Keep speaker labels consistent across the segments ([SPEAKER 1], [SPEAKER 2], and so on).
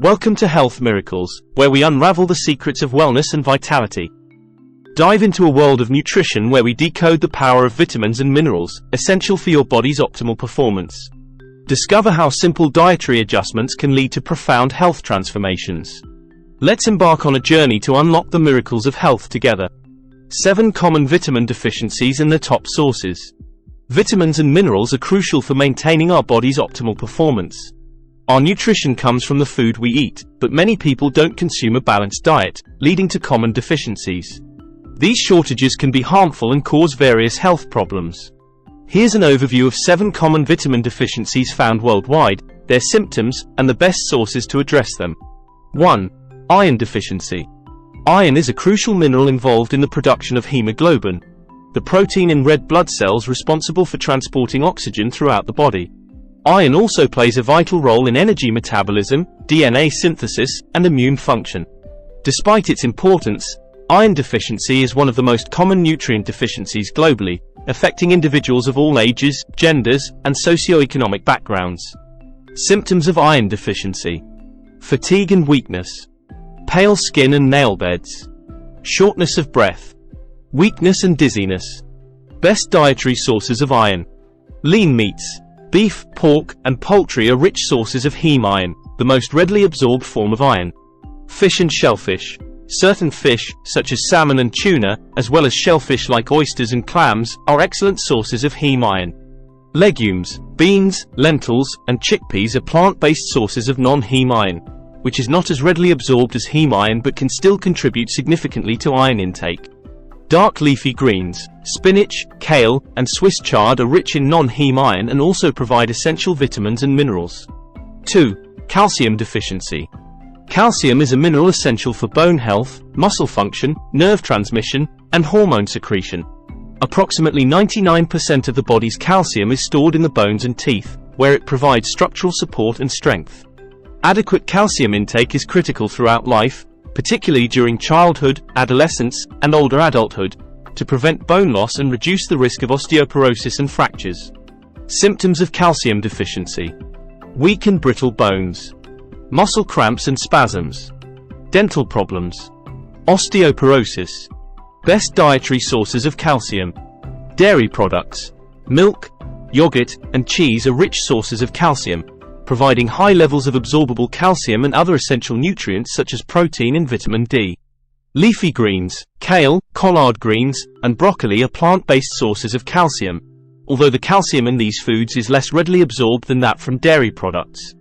[SPEAKER 1] Welcome to Health Miracles, where we unravel the secrets of wellness and vitality. Dive into a world of nutrition where we decode the power of vitamins and minerals, essential for your body's optimal performance. Discover how simple dietary adjustments can lead to profound health transformations. Let's embark on a journey to unlock the miracles of health together. 7 common vitamin deficiencies and their top sources. Vitamins and minerals are crucial for maintaining our body's optimal performance. Our nutrition comes from the food we eat, but many people don't consume a balanced diet, leading to common deficiencies. These shortages can be harmful and cause various health problems. Here's an overview of 7 common vitamin deficiencies found worldwide, their symptoms, and the best sources to address them. 1. Iron deficiency. Iron is a crucial mineral involved in the production of hemoglobin, the protein in red blood cells responsible for transporting oxygen throughout the body. Iron also plays a vital role in energy metabolism, DNA synthesis, and immune function. Despite its importance, iron deficiency is one of the most common nutrient deficiencies globally, affecting individuals of all ages, genders, and socioeconomic backgrounds. Symptoms of iron deficiency: fatigue and weakness, pale skin and nail beds, shortness of breath, weakness and dizziness. Best dietary sources of iron. Lean meats. Beef, pork, and poultry are rich sources of heme iron, the most readily absorbed form of iron. Fish and shellfish. Certain fish, such as salmon and tuna, as well as shellfish like oysters and clams, are excellent sources of heme iron. Legumes. Beans, lentils, and chickpeas are plant-based sources of non-heme iron, which is not as readily absorbed as heme iron but can still contribute significantly to iron intake. Dark leafy greens. Spinach, kale, and Swiss chard are rich in non-heme iron and also provide essential vitamins and minerals. 2. Calcium deficiency. Calcium is a mineral essential for bone health, muscle function, nerve transmission, and hormone secretion. Approximately 99% of the body's calcium is stored in the bones and teeth, where it provides structural support and strength. Adequate calcium intake is critical throughout life, particularly during childhood, adolescence, and older adulthood, to prevent bone loss and reduce the risk of osteoporosis and fractures. Symptoms of calcium deficiency: weak and brittle bones, muscle cramps and spasms, dental problems, osteoporosis. Best dietary sources of calcium. Dairy products. Milk, yogurt, and cheese are rich sources of calcium, providing high levels of absorbable calcium and other essential nutrients such as protein and vitamin D. Leafy greens. Kale, collard greens, and broccoli are plant-based sources of calcium, although the calcium in these foods is less readily absorbed than that from dairy products.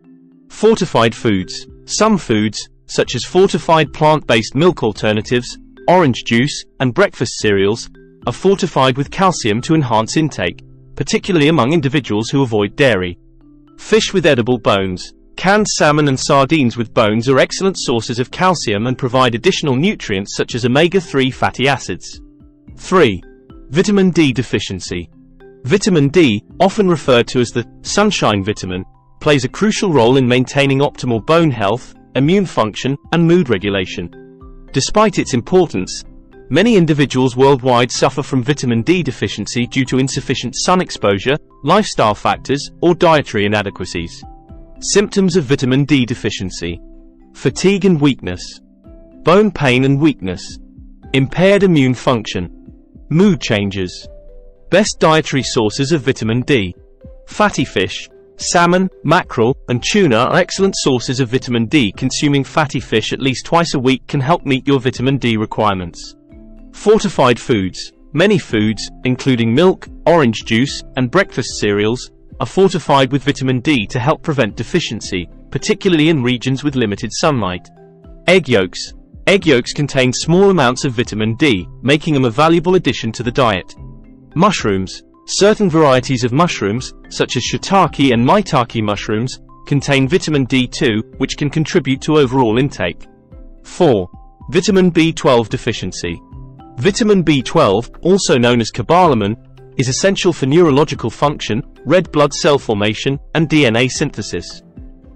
[SPEAKER 1] Fortified foods. Some foods, such as fortified plant-based milk alternatives, orange juice, and breakfast cereals, are fortified with calcium to enhance intake, particularly among individuals who avoid dairy. Fish with edible bones. Canned salmon and sardines with bones are excellent sources of calcium and provide additional nutrients such as omega-3 fatty acids. 3. Vitamin D deficiency. Vitamin D, often referred to as the sunshine vitamin, plays a crucial role in maintaining optimal bone health, immune function, and mood regulation. Despite its importance, many individuals worldwide suffer from vitamin D deficiency due to insufficient sun exposure, lifestyle factors, or dietary inadequacies. Symptoms of vitamin D deficiency: fatigue and weakness, bone pain and weakness, impaired immune function, mood changes. Best dietary sources of vitamin D. Fatty fish. Salmon, mackerel, and tuna are excellent sources of vitamin D. Consuming fatty fish at least twice a week can help meet your vitamin D requirements. Fortified foods. Many foods, including milk, orange juice, and breakfast cereals, are fortified with vitamin D to help prevent deficiency, particularly in regions with limited sunlight. Egg yolks. Egg yolks contain small amounts of vitamin D, making them a valuable addition to the diet. Mushrooms. Certain varieties of mushrooms, such as shiitake and maitake mushrooms, contain vitamin D2, which can contribute to overall intake. 4. Vitamin B12 deficiency. Vitamin B12, also known as cobalamin, is essential for neurological function, red blood cell formation, and DNA synthesis.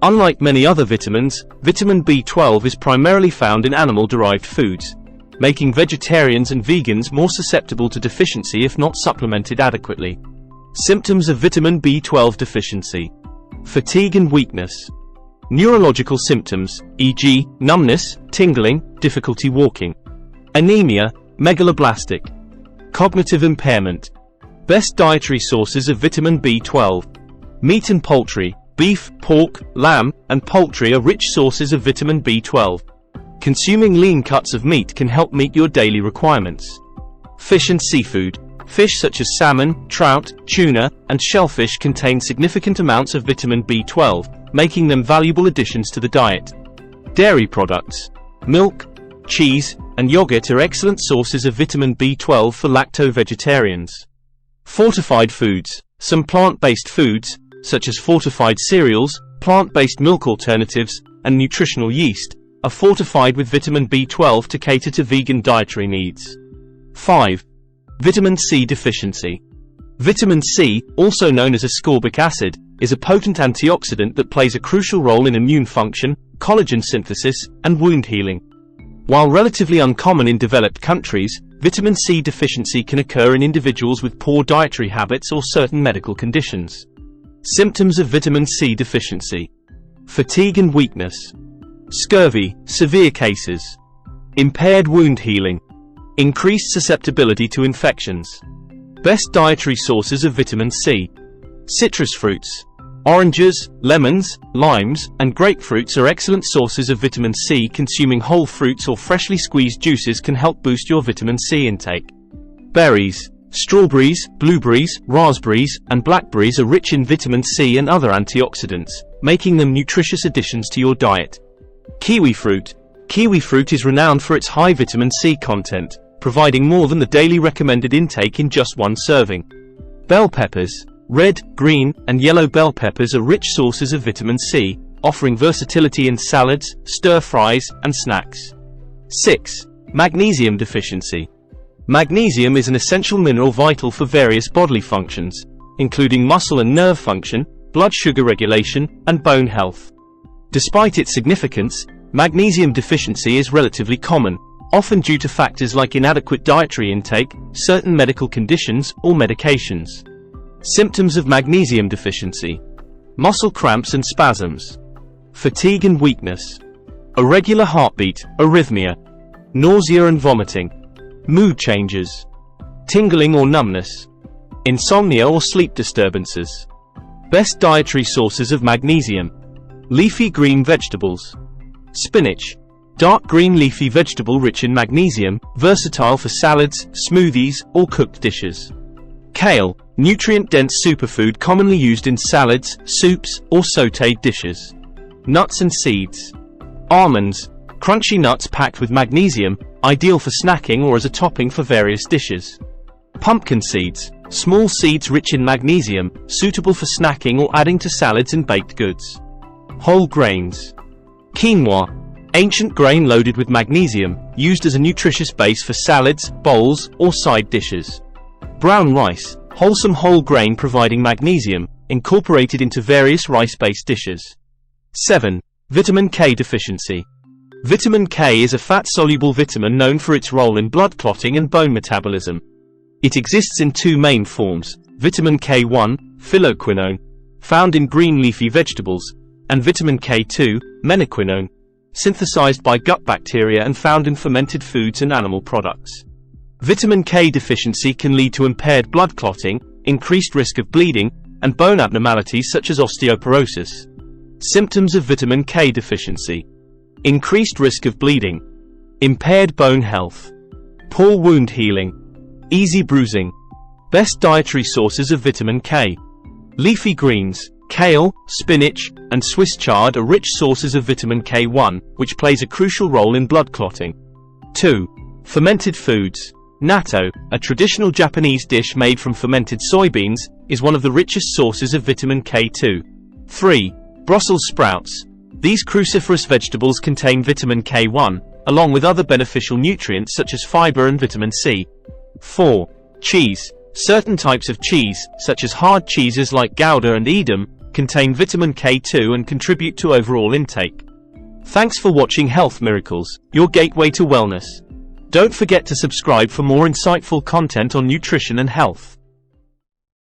[SPEAKER 1] Unlike many other vitamins, vitamin B12 is primarily found in animal-derived foods, making vegetarians and vegans more susceptible to deficiency if not supplemented adequately. Symptoms of vitamin B12 deficiency: fatigue and weakness, Neurological symptoms, e.g., numbness, tingling, difficulty walking. Anemia, megaloblastic. Cognitive impairment. Best dietary sources of vitamin B12. Meat and poultry. Beef, pork, lamb, and poultry are rich sources of vitamin B12. Consuming lean cuts of meat can help meet your daily requirements. Fish and seafood. Fish such as salmon, trout, tuna, and shellfish contain significant amounts of vitamin B12, making them valuable additions to the diet. Dairy products. Milk, cheese, and yogurt are excellent sources of vitamin B12 for lacto-vegetarians. Fortified foods. Some plant-based foods, such as fortified cereals, plant-based milk alternatives, and nutritional yeast, are fortified with vitamin B12 to cater to vegan dietary needs. 5. Vitamin C deficiency. Vitamin C, also known as ascorbic acid, is a potent antioxidant that plays a crucial role in immune function, collagen synthesis, and wound healing. While relatively uncommon in developed countries, vitamin C deficiency can occur in individuals with poor dietary habits or certain medical conditions. Symptoms of vitamin C deficiency. Fatigue and weakness. Scurvy, severe cases. Impaired wound healing. Increased susceptibility to infections. Best dietary sources of vitamin C. Citrus fruits. Oranges, lemons, limes, and grapefruits are excellent sources of vitamin C. Consuming whole fruits or freshly squeezed juices can help boost your vitamin C intake. Berries. Strawberries, blueberries, raspberries, and blackberries are rich in vitamin C and other antioxidants, making them nutritious additions to your diet. Kiwi fruit. Kiwi fruit is renowned for its high vitamin C content, providing more than the daily recommended intake in just one serving. Bell peppers. Red, green, and yellow bell peppers are rich sources of vitamin C, offering versatility in salads, stir-fries, and snacks. 6. Magnesium deficiency. Magnesium is an essential mineral vital for various bodily functions, including muscle and nerve function, blood sugar regulation, and bone health. Despite its significance, magnesium deficiency is relatively common, often due to factors like inadequate dietary intake, certain medical conditions, or medications. Symptoms of magnesium deficiency. Muscle cramps and spasms. Fatigue and weakness. Irregular heartbeat, arrhythmia. Nausea and vomiting. Mood changes. Tingling or numbness. Insomnia or sleep disturbances. Best dietary sources of magnesium. Leafy green vegetables. Spinach. Dark green leafy vegetable rich in magnesium, versatile for salads, smoothies, or cooked dishes. Kale. Nutrient-dense superfood commonly used in salads, soups, or sautéed dishes. Nuts and seeds. Almonds. Crunchy nuts packed with magnesium, ideal for snacking or as a topping for various dishes. Pumpkin seeds. Small seeds rich in magnesium, suitable for snacking or adding to salads and baked goods. Whole grains. Quinoa. Ancient grain loaded with magnesium, used as a nutritious base for salads, bowls, or side dishes. Brown rice. Wholesome whole grain providing magnesium, incorporated into various rice-based dishes. 7. Vitamin K deficiency. Vitamin K is a fat-soluble vitamin known for its role in blood clotting and bone metabolism. It exists in two main forms: vitamin K1, phylloquinone, found in green leafy vegetables, and vitamin K2, menaquinone, synthesized by gut bacteria and found in fermented foods and animal products. Vitamin K deficiency can lead to impaired blood clotting, increased risk of bleeding, and bone abnormalities such as osteoporosis. Symptoms of vitamin K deficiency. Increased risk of bleeding. Impaired bone health. Poor wound healing. Easy bruising. Best dietary sources of vitamin K. Leafy greens. Kale, spinach, and Swiss chard are rich sources of vitamin K1, which plays a crucial role in blood clotting. 2. Fermented foods. Natto, a traditional Japanese dish made from fermented soybeans, is one of the richest sources of vitamin K2. 3. Brussels sprouts. These cruciferous vegetables contain vitamin K1, along with other beneficial nutrients such as fiber and vitamin C. 4. Cheese. Certain types of cheese, such as hard cheeses like Gouda and Edam, contain vitamin K2 and contribute to overall intake. Thanks for watching Health Miracles, your gateway to wellness. Don't forget to subscribe for more insightful content on nutrition and health.